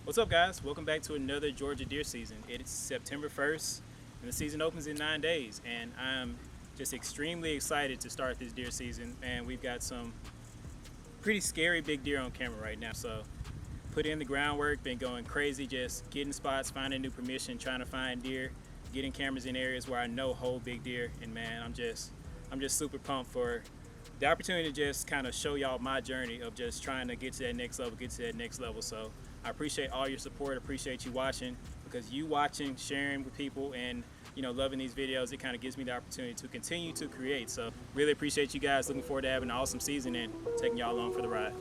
What's up, guys? Welcome back to another Georgia deer season. It's September 1st and the season opens in 9 days, and I'm just extremely excited to start this deer season. And we've got some pretty scary big deer on camera right now, so put in the groundwork, been going crazy, just getting spots, finding new permission, trying to find deer, getting cameras in areas where I know hold big deer. And man, I'm just super pumped for the opportunity to just kind of show y'all my journey of just trying to get to that next level. So I appreciate all your support, appreciate you watching, because you watching, sharing with people, and loving these videos, it kind of gives me the opportunity to continue to create. So really appreciate you guys. Looking forward to having an awesome season and taking y'all along for the ride.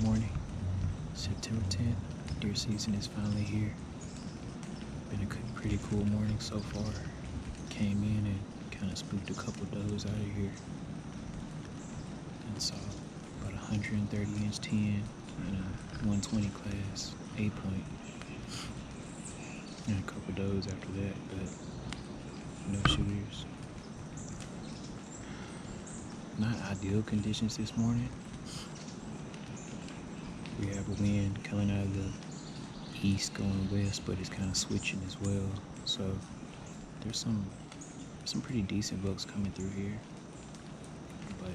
Morning, September 10th, deer season is finally here. Been a pretty cool morning so far. Came in and kind of spooked a couple does out of here. And saw about 130-inch 10 and a 120 class 8-point. And a couple does after that, but no shooters. Not ideal conditions this morning. We have a wind coming out of the east going west, but it's kind of switching as well. So there's some pretty decent bucks coming through here, but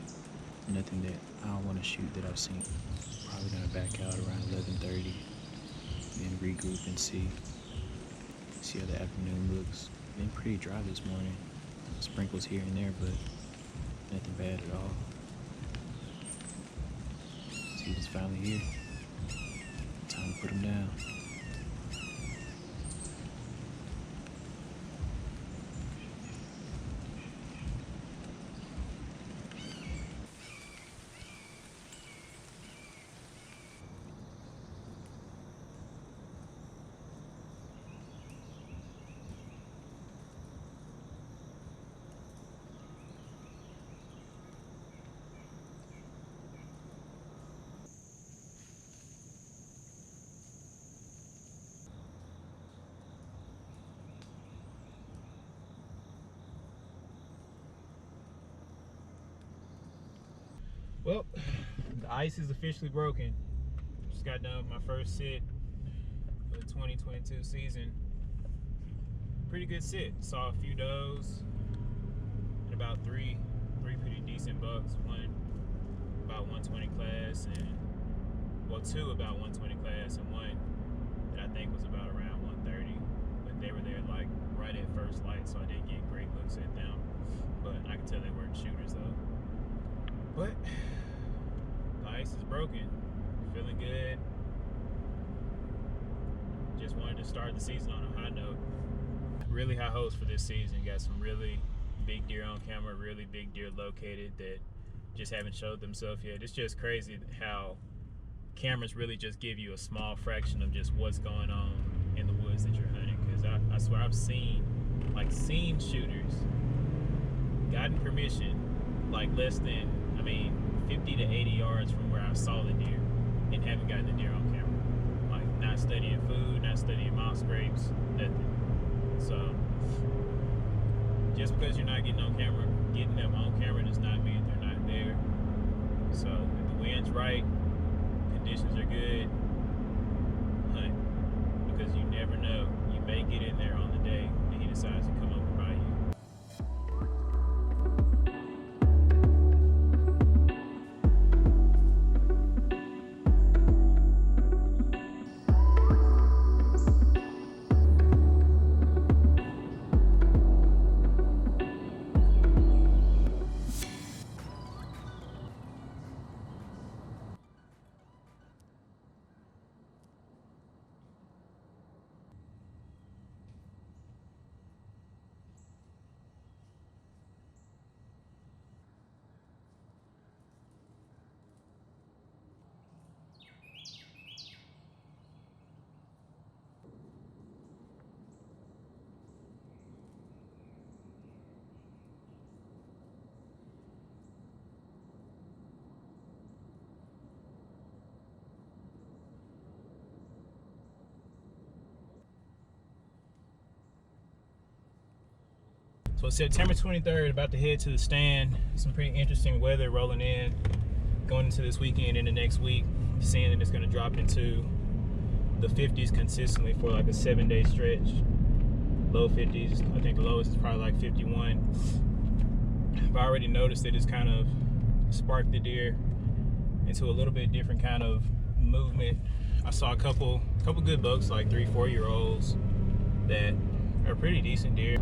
nothing that I don't want to shoot that I've seen. Probably gonna back out around 11:30, then regroup and see how the afternoon looks. Been pretty dry this morning. Sprinkles here and there, but nothing bad at all. Season's finally here. Time to put them down. Well, the ice is officially broken. Just got done with my first sit for the 2022 season. Pretty good sit. Saw a few does and about three pretty decent bucks. One about 120 class, and two about 120 class, and one that I think was about around 130. But they were there like right at first light, so I didn't get great looks at them. But I could tell they weren't shooters though. But the ice is broken. Feeling good. Just wanted to start the season on a high note. Really high hopes for this season. Got some really big deer on camera, really big deer located that just haven't showed themselves yet. It's just crazy how cameras really just give you a small fraction of just what's going on in the woods that you're hunting. Because I swear I've seen shooters, gotten permission like less than 50 to 80 yards from where I saw the deer, and haven't gotten the deer on camera. Like not studying food, not studying mouse scrapes, nothing. So just because you're not getting them on camera does not mean they're not there. So if the wind's right, conditions are good, hunt, because you never know. You may get in there on the day that he decides to come over by you. So September 23rd, about to head to the stand. Some pretty interesting weather rolling in, going into this weekend and the next week. Seeing that it's going to drop into the 50s consistently for like a 7-day stretch. Low 50s. I think the lowest is probably like 51. I've already noticed that it's kind of sparked the deer into a little bit different kind of movement. I saw a couple good bucks, like 3-4 year olds, that are pretty decent deer.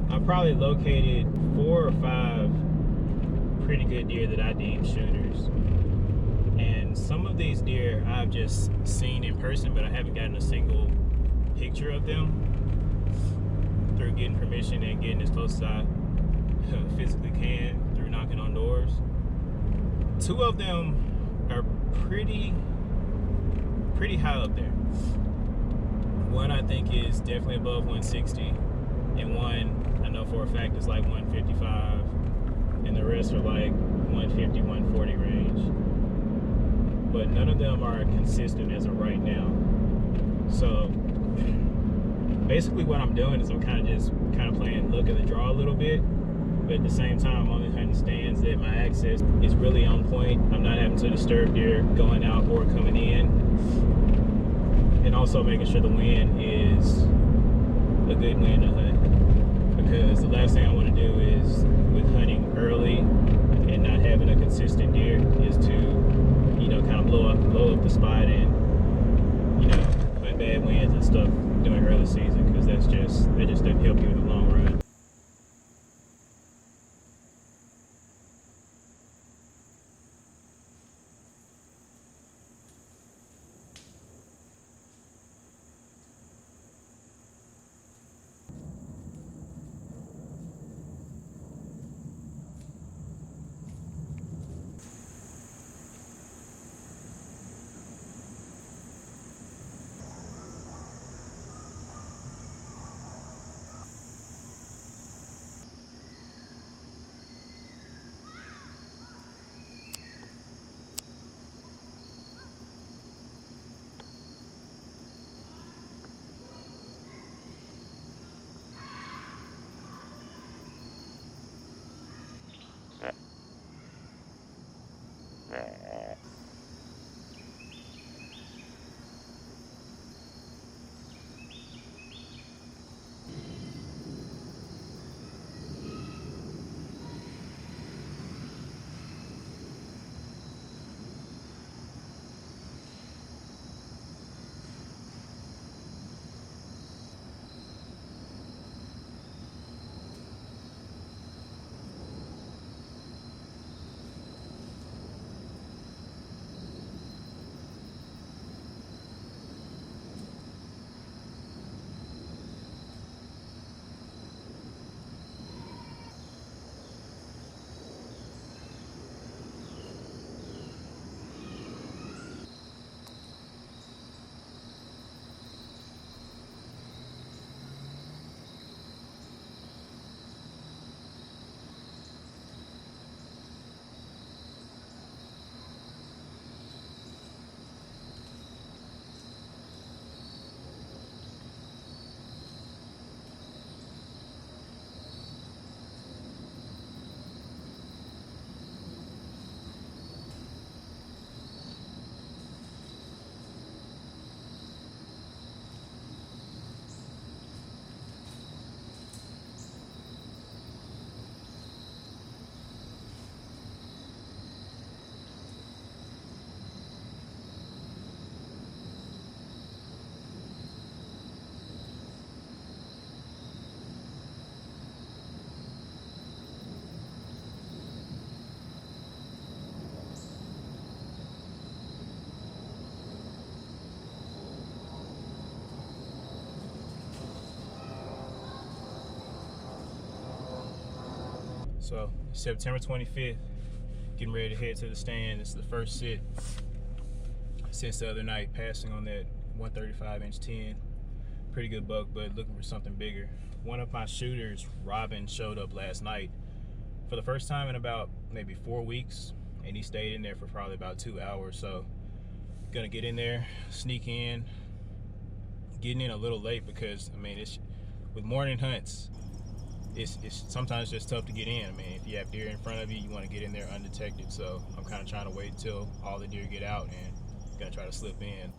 I probably located 4 or 5 pretty good deer that I deem shooters. And some of these deer I've just seen in person, but I haven't gotten a single picture of them through getting permission and getting as close as I physically can through knocking on doors. 2 of them are pretty high up there. One I think is definitely above 160, and one I know for a fact is like 155, and the rest are like 150, 140 range. But none of them are consistent as of right now. So basically what I'm doing is I'm kind of playing look at the draw a little bit, but at the same time I'm only hunting stands that my access is really on point. I'm not having to disturb deer going out or coming in, and also making sure the wind is a good wind to hunt, because the last thing I want to do is, with hunting early and not having a consistent deer, is to, you know, kind of blow up the spot and, you know, hunt bad winds and stuff during early season, because that just doesn't help you in the long run. So September 25th, getting ready to head to the stand. It's the first sit since the other night, passing on that 135-inch 10. Pretty good buck, but looking for something bigger. One of my shooters, Robin, showed up last night for the first time in about maybe 4 weeks, and he stayed in there for probably about 2 hours. So gonna get in there, sneak in, getting in a little late because, I mean, it's with morning hunts, it's sometimes just tough to get in. I mean, if you have deer in front of you, you want to get in there undetected. So I'm kind of trying to wait until all the deer get out and gonna try to slip in.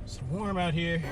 It's warm out here.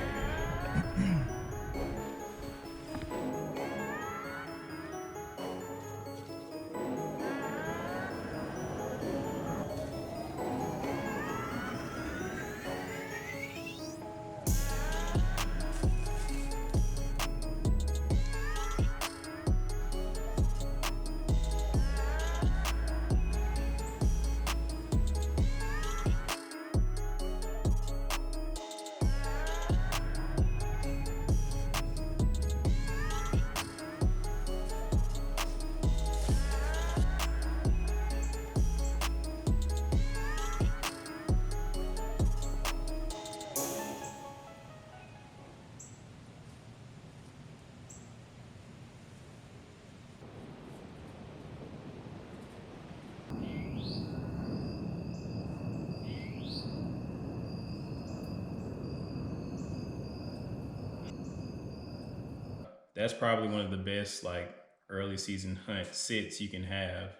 That's probably one of the best like early season hunt sits you can have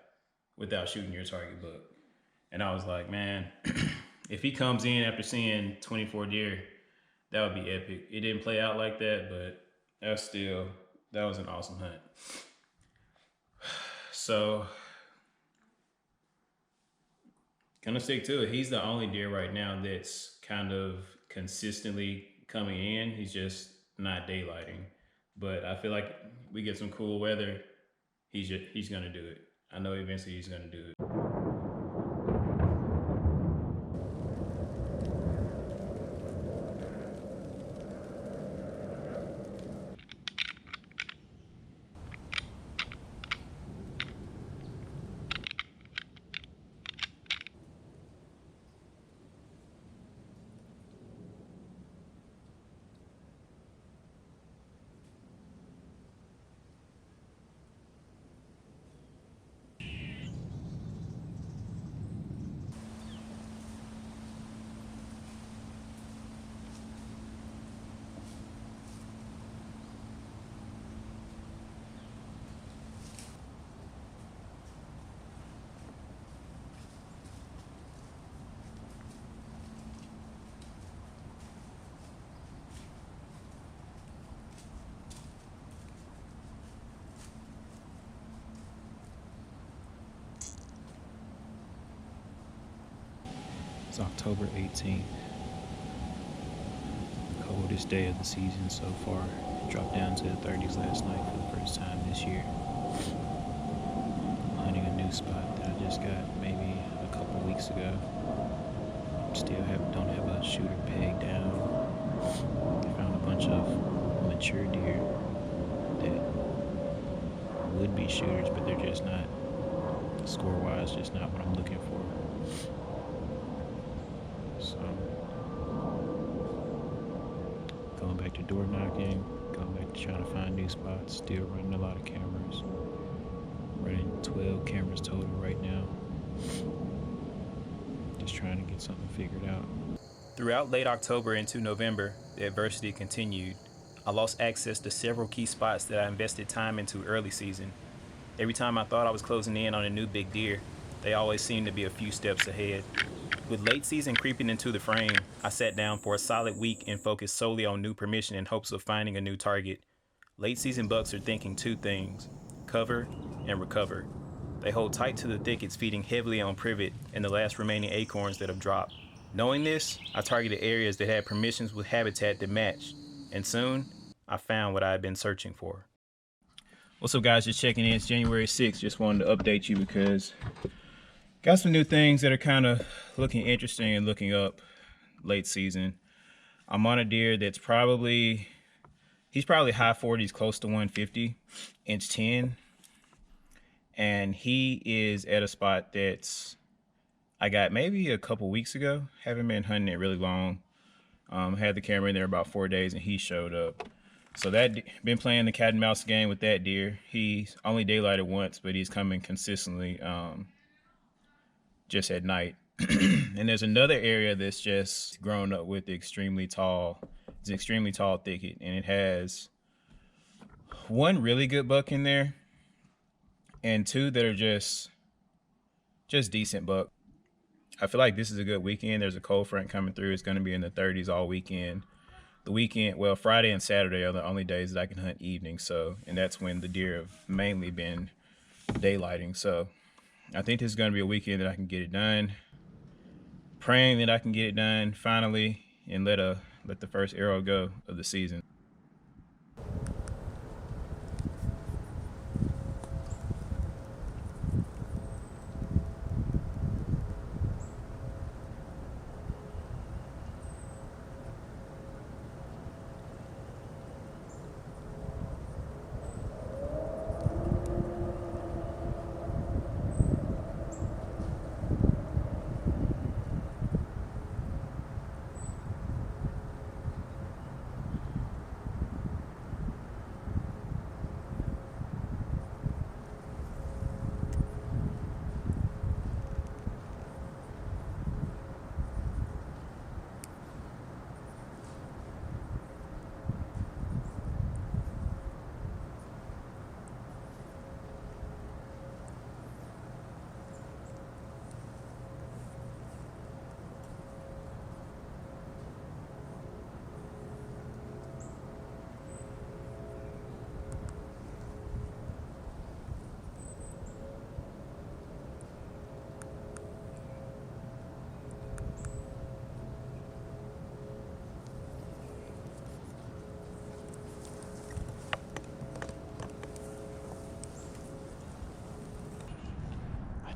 without shooting your target buck. And I was like, man, if he comes in after seeing 24 deer, that would be epic. It didn't play out like that, but that was an awesome hunt. So gonna stick to it. He's the only deer right now that's kind of consistently coming in. He's just not daylighting. But I feel like we get some cool weather, he's gonna do it. I know eventually he's gonna do it. It's October 18th, coldest day of the season so far. It dropped down to the 30s last night for the first time this year. I'm hunting a new spot that I just got maybe a couple weeks ago. Don't have a shooter pegged down. I found a bunch of mature deer that would be shooters, but they're just not, score-wise, just not what I'm looking for. So, going back to door knocking, going back to trying to find new spots, still running a lot of cameras. Running 12 cameras total right now. Just trying to get something figured out. Throughout late October into November, the adversity continued. I lost access to several key spots that I invested time into early season. Every time I thought I was closing in on a new big deer, they always seemed to be a few steps ahead. With late season creeping into the frame, I sat down for a solid week and focused solely on new permission in hopes of finding a new target. Late season bucks are thinking two things: cover and recover. They hold tight to the thickets, feeding heavily on privet and the last remaining acorns that have dropped. Knowing this, I targeted areas that had permissions with habitat that matched, and soon I found what I had been searching for. What's up, guys? Just checking in. It's January 6th. Just wanted to update you because got some new things that are kind of looking interesting and looking up late season. I'm on a deer that's he's probably high 40s, close to 150, inch 10. And he is at a spot that's I got maybe a couple weeks ago. Haven't been hunting it really long. Had the camera in there about 4 days, and he showed up. So been playing the cat and mouse game with that deer. He's only daylighted once, but he's coming consistently just at night. And there's another area that's just grown up with it's an extremely tall thicket, and it has one really good buck in there and two that are just decent buck. I feel like this is a good weekend. There's a cold front coming through. It's going to be in the 30s all weekend. Friday and Saturday are the only days that I can hunt evenings. So, and that's when the deer have mainly been daylighting. So I think this is going to be a weekend that I can get it done. Praying that I can get it done finally and let the first arrow go of the season.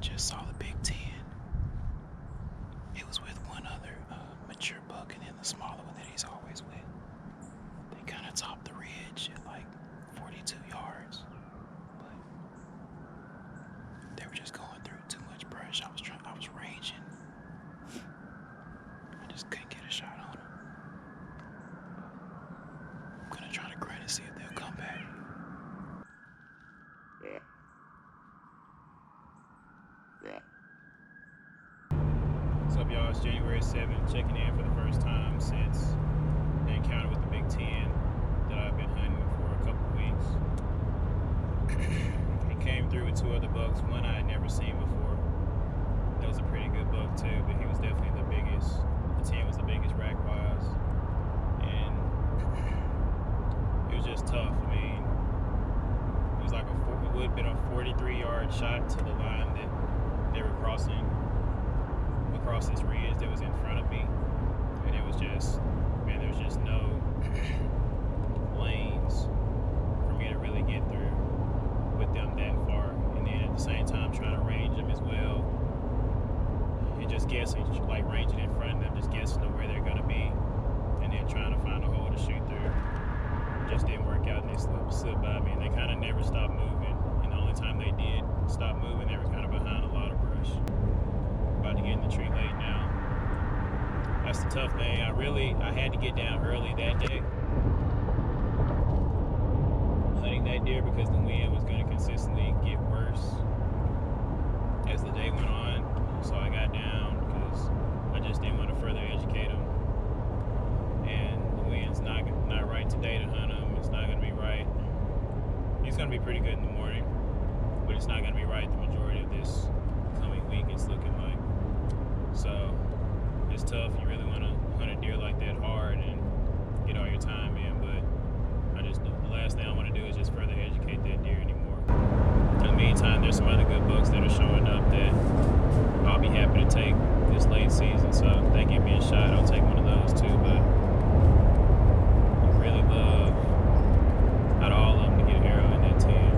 Just saw the Big 10. It was with one other mature buck and then the smaller one that he's always with. They kind of topped the ridge at like 42 yards, but they were just going through too much brush. I was ranging. I just couldn't get a shot on them. I'm gonna try to grunt and see if they'll come back. What's up, y'all? It's January 7th, checking in for the first time since the encounter with the Big 10 that I've been hunting for a couple weeks. He came through with two other bucks, one I had never seen before. That was a pretty good buck too, but he was definitely the biggest. The 10 was the biggest rack-wise, and it was just tough. I mean, it was like it would have been a 43-yard shot to the line that they were crossing across this ridge that was in front of me, and it was just, man, there's just no lanes for me to really get through with them that far, and then at the same time trying to range them as well, and just guessing, like ranging in front of them, just guessing of where they're going to be, and then trying to find a hole to shoot through. It just didn't work out, and they slipped by me, and they kind of never stopped moving, and the only time they did stop moving, they were kind of behind a lot of brush. About to get in the tree late now. That's the tough thing. I had to get down early that day hunting that deer because the wind was going to consistently get worse as the day went on. So I got down because I just didn't want to further educate him. And the wind's not right today to hunt him. It's not going to be right. He's going to be pretty good in the morning, but it's not going to be right the majority of this coming week, it's looking like. So it's tough. You really want to hunt a deer like that hard and get all your time in, but the last thing I want to do is just further educate that deer anymore. In the meantime, there's some other good bucks that are showing up that I'll be happy to take this late season. So if they give me a shot, I'll take one of those too. But I really love out of all of them to get an arrow in that 10.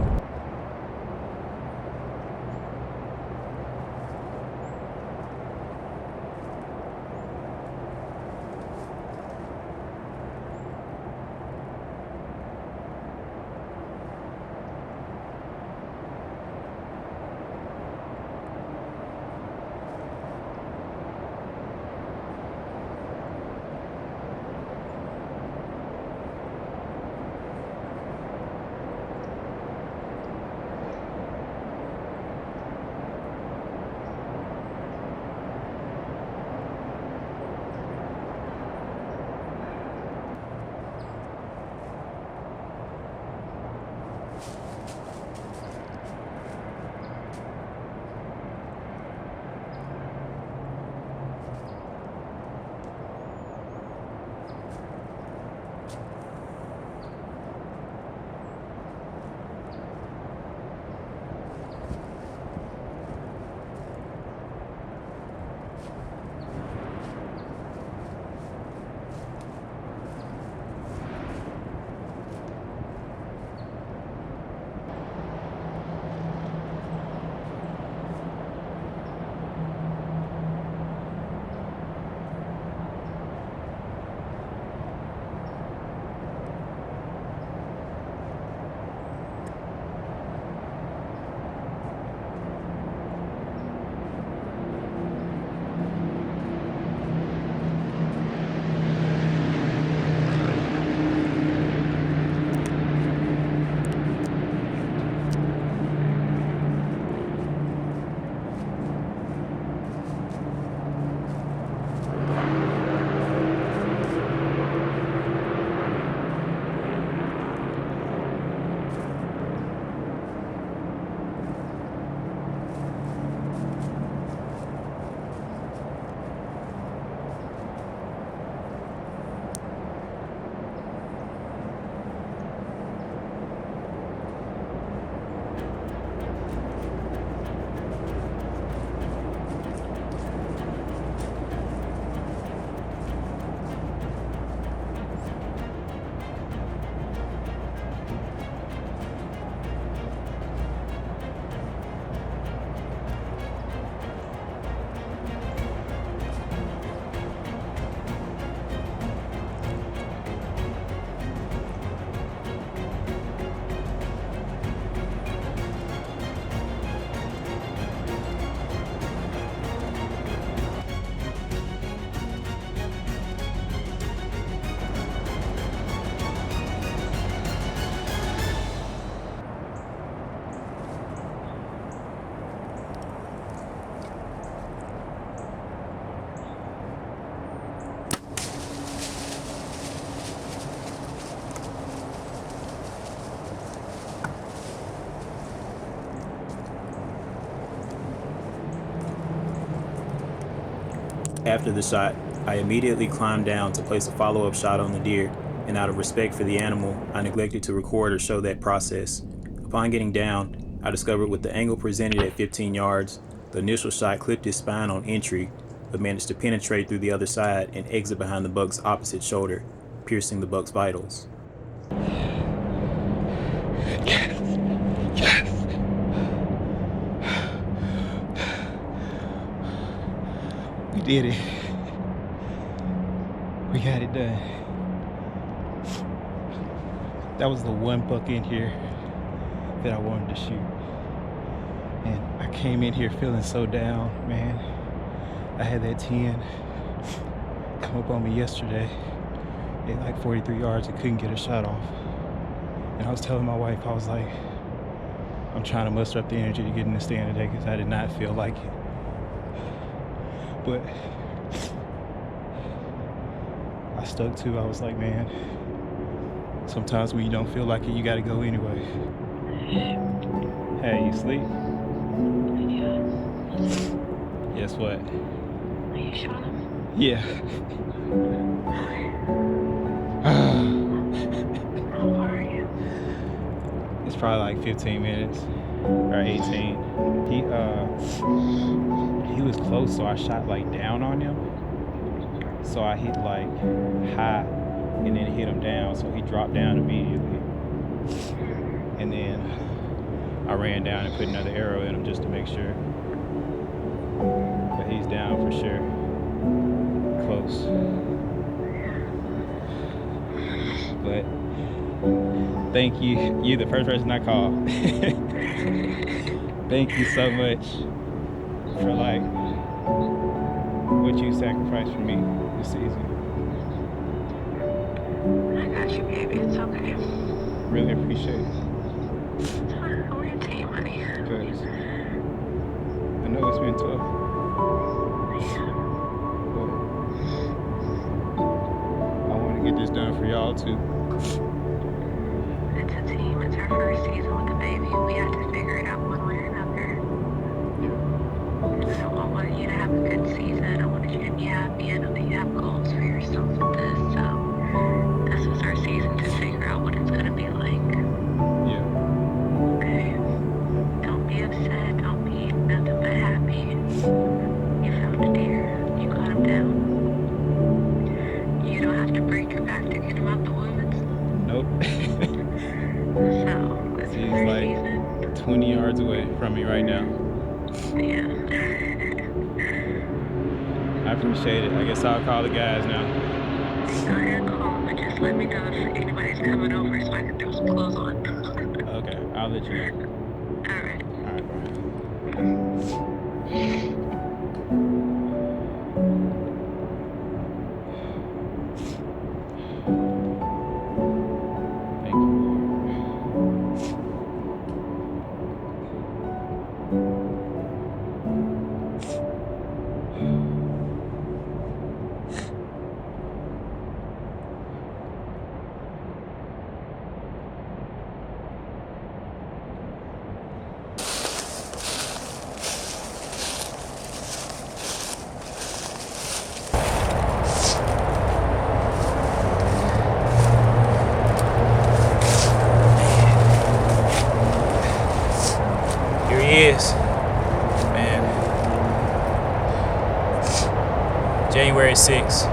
After the shot, I immediately climbed down to place a follow-up shot on the deer, and out of respect for the animal, I neglected to record or show that process. Upon getting down, I discovered with the angle presented at 15 yards, the initial shot clipped his spine on entry, but managed to penetrate through the other side and exit behind the buck's opposite shoulder, piercing the buck's vitals. Yes! Yes! We did it. We had it done. That was the one buck in here that I wanted to shoot. And I came in here feeling so down, man. I had that 10 come up on me yesterday at like 43 yards and couldn't get a shot off. And I was telling my wife, I was like, I'm trying to muster up the energy to get in the stand today because I did not feel like it. But I stuck to, I was like, man, sometimes when you don't feel like it, you gotta go anyway. Hey, you sleep? Yeah. Guess what? Are you shot him? Yeah. How far are you? It's probably like 15 minutes or 18. He was close, so I shot like down on him. So I hit like high and then hit him down, so he dropped down immediately. And then I ran down and put another arrow in him just to make sure. But he's down for sure. Close. But thank you. You're the first person I called. Thank you so much for like what you sacrificed for me this season. I got you, baby. It's okay. Really appreciate it. We're your team, honey. Because I know it's been tough. But I want to get this done for y'all too. It's a team. It's our first season with the baby. We have to figure it out one way or another. So I wanted you to have a good season. I wanted you to be happy. I know that you have goals for yourself with this. So this was our season to figure out what it's going to be like. Yeah. Okay? Don't be upset. Don't be nothing but happy. You found a deer. You got him down. You don't have to break your back to get him out the woods. Nope. So this is He's our like season. 20 yards away from me right now. Yeah. I appreciate it. I guess I'll call the guys now. Go ahead and call, but just let me know if anybody's coming over so I can throw some clothes on. Okay, I'll let you know. All right. All right, bye. Thank you, Here he is. Man. January 6th.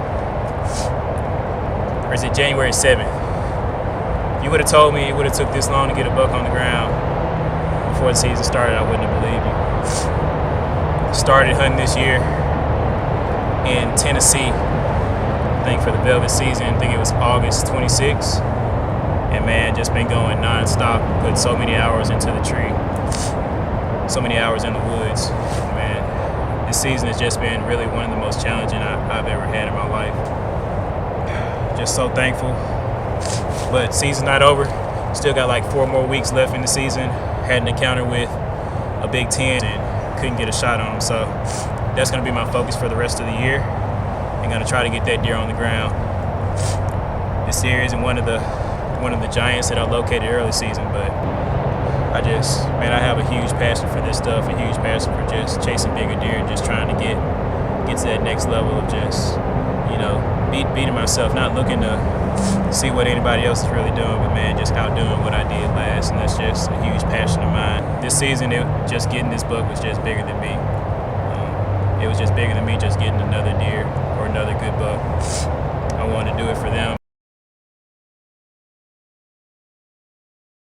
Or is it January 7th? If you would have told me it would have took this long to get a buck on the ground before the season started, I wouldn't have believed you. Started hunting this year in Tennessee, I think for the velvet season. I think it was August 26th. And man, just been going non-stop, put so many hours into the tree, so many hours in the woods. Man, this season has just been really one of the most challenging I've ever had in my life. Just so thankful. But season's not over. Still got like 4 more weeks left in the season. Had an encounter with a Big Ten and couldn't get a shot on him. So that's going to be my focus for the rest of the year. I'm going to try to get that deer on the ground. This series and one of the giants that I located early season, but I have a huge passion for this stuff, a huge passion for just chasing bigger deer and just trying to get get to that next level of just, beating myself, not looking to see what anybody else is really doing, but man, just outdoing what I did last, and that's just a huge passion of mine. This season, just getting this buck was just bigger than me. It was just bigger than me just getting another deer or another good buck. I wanted to do it for them.